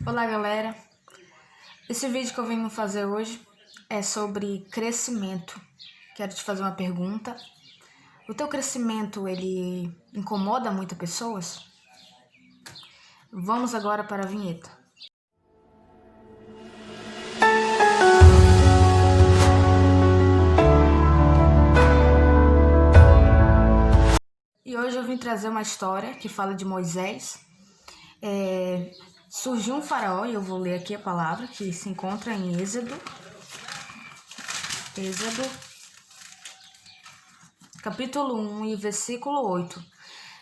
Olá, galera. Esse vídeo que eu venho fazer hoje é sobre crescimento. Quero te fazer uma pergunta. O teu crescimento, ele incomoda muitas pessoas? Vamos agora para a vinheta. E hoje eu vim trazer uma história que fala de Moisés. Surgiu um faraó, e eu vou ler aqui a palavra, que se encontra em Êxodo, capítulo 1 e versículo 8.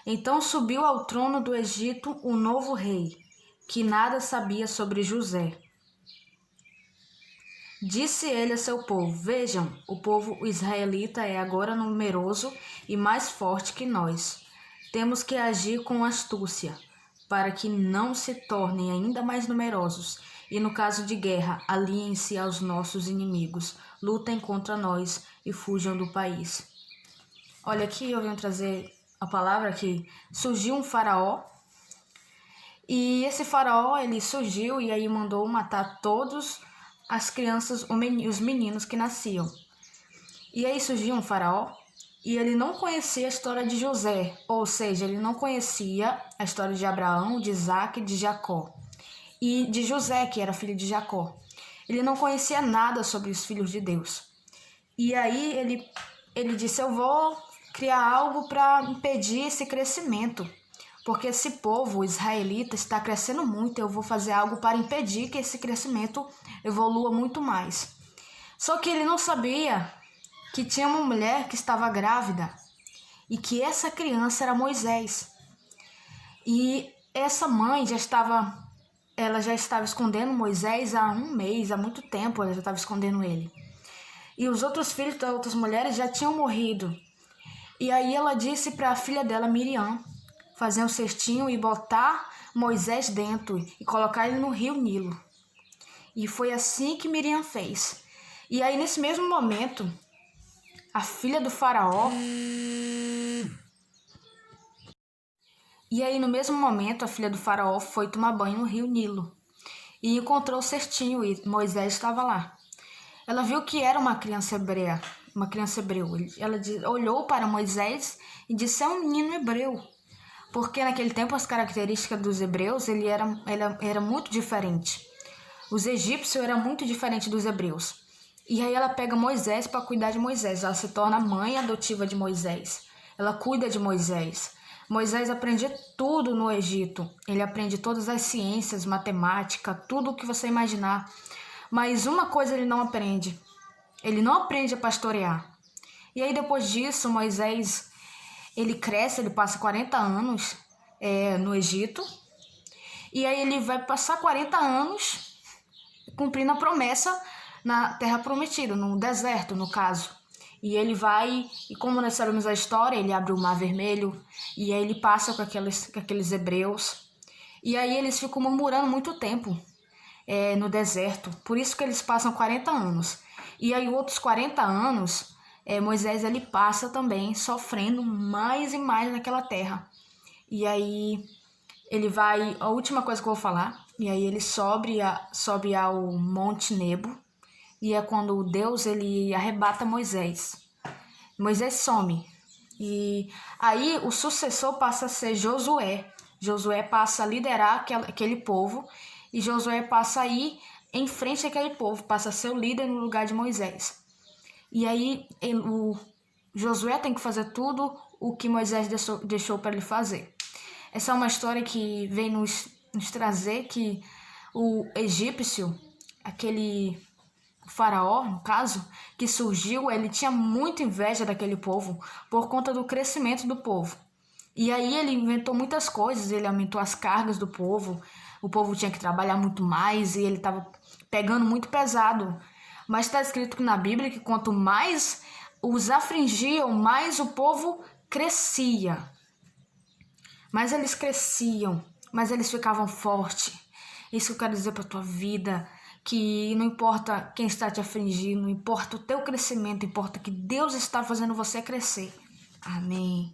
Então subiu ao trono do Egito um novo rei, que nada sabia sobre José. Disse ele a seu povo: Vejam, o povo israelita é agora numeroso e mais forte que nós. Temos que agir com astúcia, para que não se tornem ainda mais numerosos, e no caso de guerra, aliem-se aos nossos inimigos, lutem contra nós e fujam do país. Olha, aqui eu venho trazer a palavra que surgiu um faraó, e esse faraó, ele surgiu e aí mandou matar todos as crianças, os meninos que nasciam. E aí surgiu um faraó, e ele não conhecia a história de José, ou seja, ele não conhecia a história de Abraão, de Isaac, de Jacó, e de José, que era filho de Jacó. Ele não conhecia nada sobre os filhos de Deus. E aí ele disse: eu vou criar algo para impedir esse crescimento, porque esse povo israelita está crescendo muito, eu vou fazer algo para impedir que esse crescimento evolua muito mais. Só que ele não sabia que tinha uma mulher que estava grávida e que essa criança era Moisés. E essa mãe já estava escondendo Moisés há um mês, há muito tempo ela já estava escondendo ele. E os outros filhos das outras mulheres já tinham morrido. E aí ela disse para a filha dela, Miriam, fazer um cestinho e botar Moisés dentro e colocar ele no rio Nilo. E foi assim que Miriam fez. E aí nesse mesmo momento, a filha do faraó... E aí no mesmo momento, a filha do faraó foi tomar banho no rio Nilo. E encontrou o cestinho e Moisés estava lá. Ela viu que era uma criança hebreia, uma criança hebreu. Ela olhou para Moisés e disse: é um menino hebreu. Porque naquele tempo as características dos hebreus ele era muito diferente. Os egípcios eram muito diferentes dos hebreus. E aí ela pega Moisés para cuidar de Moisés. Ela se torna a mãe adotiva de Moisés. Ela cuida de Moisés. Moisés aprende tudo no Egito. Ele aprende todas as ciências, matemática, tudo o que você imaginar. Mas uma coisa ele não aprende. Ele não aprende a pastorear. E aí depois disso, Moisés, ele cresce, ele passa 40 anos no Egito. E aí ele vai passar 40 anos cumprindo a promessa na terra prometida, no deserto, no caso. E ele vai, e como nós sabemos a história, ele abre o Mar Vermelho, e aí ele passa com aqueles hebreus. E aí eles ficam murmurando muito tempo no deserto. Por isso que eles passam 40 anos. E aí outros 40 anos, Moisés ele passa também sofrendo mais e mais naquela terra. E aí ele vai, a última coisa que eu vou falar, e aí ele sobe ao Monte Nebo, e é quando Deus ele arrebata Moisés. Moisés some. E aí o sucessor passa a ser Josué. Josué passa a liderar aquele povo, e Josué passa a ir em frente àquele povo, passa a ser o líder no lugar de Moisés. E aí o Josué tem que fazer tudo o que Moisés deixou para ele fazer. Essa é uma história que vem nos trazer que o egípcio, aquele faraó, no caso, que surgiu, ele tinha muita inveja daquele povo por conta do crescimento do povo. E aí ele inventou muitas coisas, ele aumentou as cargas do povo, o povo tinha que trabalhar muito mais e ele estava pegando muito pesado. Mas está escrito na Bíblia que quanto mais os afligiam, mais o povo crescia. Mas eles cresciam, mas eles ficavam fortes. Isso que eu quero dizer para a tua vida, que não importa quem está te afligindo, não importa o teu crescimento, importa que Deus está fazendo você crescer. Amém.